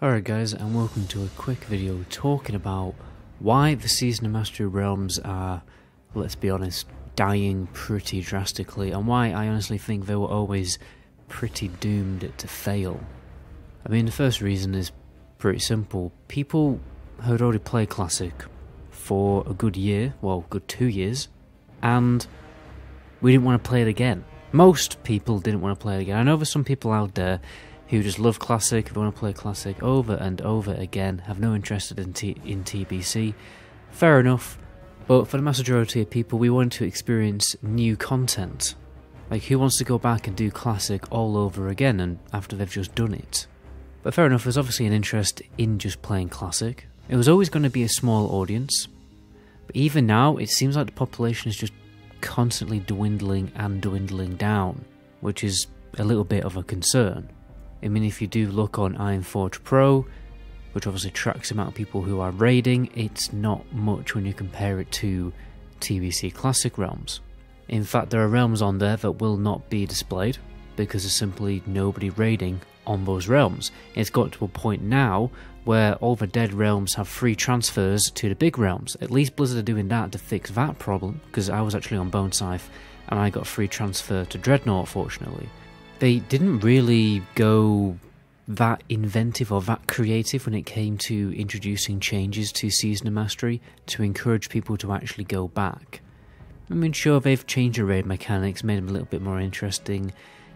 Alright guys, and welcome to a quick video talking about why the Season of Mastery realms are, let's be honest, dying pretty drastically, and why I honestly think they were always pretty doomed to fail. I mean, the first reason is pretty simple. People had already played Classic for a good year, well, good 2 years, and we didn't want to play it again. Most people didn't want to play it again. I know there's some people out there who just love Classic, who want to play Classic over and over again, have no interest in TBC. Fair enough, but for the mass majority of people, we want to experience new content. Like, who wants to go back and do Classic all over again and after they've just done it? But fair enough, there's obviously an interest in just playing Classic. It was always going to be a small audience, but even now, it seems like the population is just constantly dwindling and dwindling down, which is a little bit of a concern. I mean, if you do look on Ironforge Pro, which obviously tracks the amount of people who are raiding, it's not much when you compare it to TBC Classic realms. In fact, there are realms on there that will not be displayed because there's simply nobody raiding on those realms. It's got to a point now where all the dead realms have free transfers to the big realms. At least Blizzard are doing that to fix that problem, because I was actually on Bone Scythe and I got a free transfer to Dreadnought, fortunately. They didn't really go that inventive or that creative when it came to introducing changes to Season of Mastery to encourage people to actually go back. I mean, sure, they've changed the raid mechanics, made them a little bit more interesting,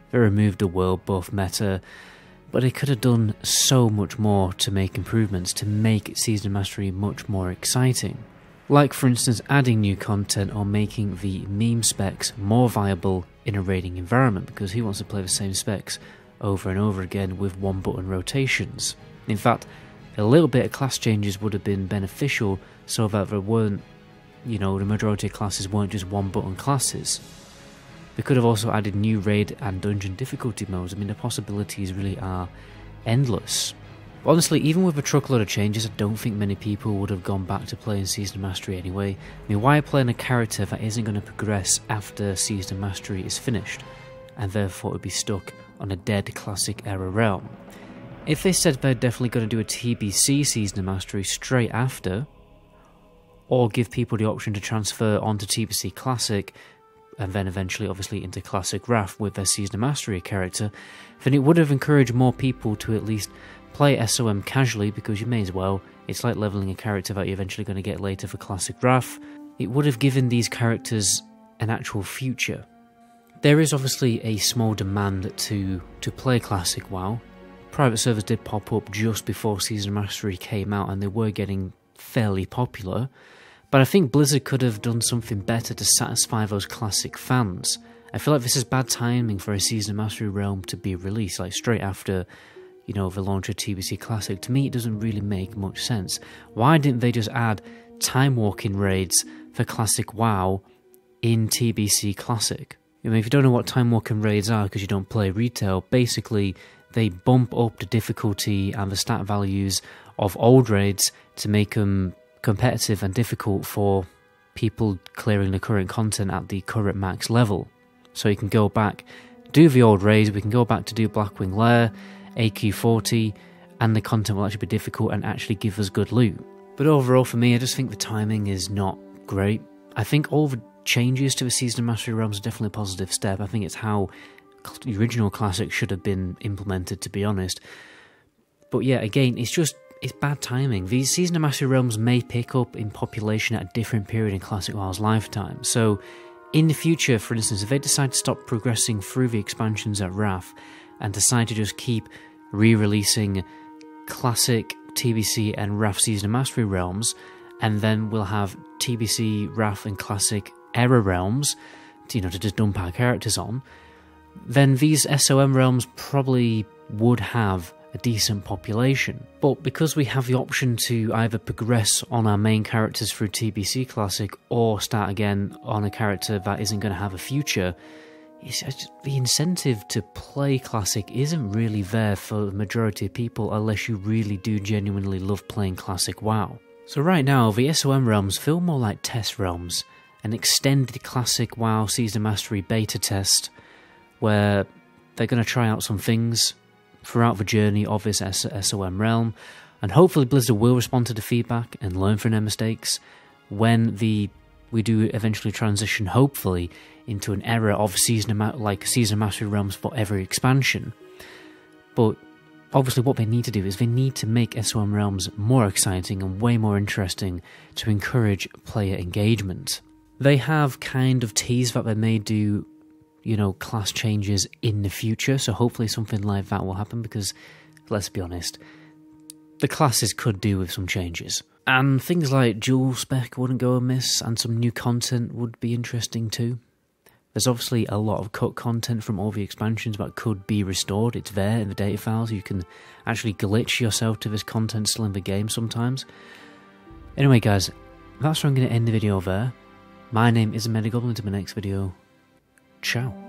they removed the world buff meta, but they could have done so much more to make improvements, to make Season of Mastery much more exciting. Like, for instance, adding new content or making the meme specs more viable in a raiding environment, because who wants to play the same specs over and over again with one button rotations? In fact, a little bit of class changes would have been beneficial so that there weren't, the majority of classes weren't just one button classes. They could have also added new raid and dungeon difficulty modes. I mean, the possibilities really are endless. But honestly, even with a truckload of changes, I don't think many people would have gone back to playing Season of Mastery anyway. I mean, why playing a character that isn't going to progress after Season of Mastery is finished, and therefore would be stuck on a dead Classic era realm? If they said they're definitely going to do a TBC Season of Mastery straight after, or give people the option to transfer onto TBC Classic, and then eventually obviously into Classic Wrath with their Season of Mastery character, then it would have encouraged more people to at least play SOM casually, because you may as well. It's like leveling a character that you're eventually going to get later for Classic Wrath. It would have given these characters an actual future. There is obviously a small demand to play Classic WoW. Private servers did pop up just before Season of Mastery came out, and they were getting fairly popular. But I think Blizzard could have done something better to satisfy those Classic fans. I feel like this is bad timing for a Season of Mastery realm to be released, like straight after, the launch of TBC Classic. To me, it doesn't really make much sense. Why didn't they just add time walking raids for Classic WoW in TBC Classic? I mean, if you don't know what time walking raids are because you don't play retail, basically they bump up the difficulty and the stat values of old raids to make them competitive and difficult for people clearing the current content at the current max level. So you can go back, do the old raids, we can go back to do Blackwing Lair, AQ40, and the content will actually be difficult and actually give us good loot. But overall for me, I just think the timing is not great. I think all the changes to the Season of Mastery realms are definitely a positive step. I think it's how the original Classic should have been implemented, to be honest. But yeah, again, it's bad timing. These Season of Mastery realms may pick up in population at a different period in Classic WoW's lifetime. So in the future, for instance, if they decide to stop progressing through the expansions at Wrath and decide to just keep re-releasing Classic, TBC and Wrath Season of Mastery realms, and then we'll have TBC, Wrath and Classic era realms, to just dump our characters on, then these SOM realms probably would have a decent population. But because we have the option to either progress on our main characters through TBC Classic or start again on a character that isn't going to have a future, the incentive to play Classic isn't really there for the majority of people unless you really do genuinely love playing Classic WoW. So right now, the SOM realms feel more like test realms, an extended Classic WoW Season of Mastery beta test, where they're going to try out some things, throughout the journey of this SOM realm, and hopefully Blizzard will respond to the feedback and learn from their mistakes when we do eventually transition, hopefully, into an era of Season of Mastery realms for every expansion. But obviously what they need to do is they need to make SOM realms more exciting and way more interesting to encourage player engagement. They have kind of teased that they may do, you know, class changes in the future, so hopefully something like that will happen, because, let's be honest, the classes could do with some changes. And things like dual spec wouldn't go amiss, and some new content would be interesting too. There's obviously a lot of cut content from all the expansions that could be restored. It's there in the data files. You can actually glitch yourself to this content still in the game sometimes. Anyway guys, that's where I'm going to end the video there. My name is MetaGoblin. Until my next video, ciao.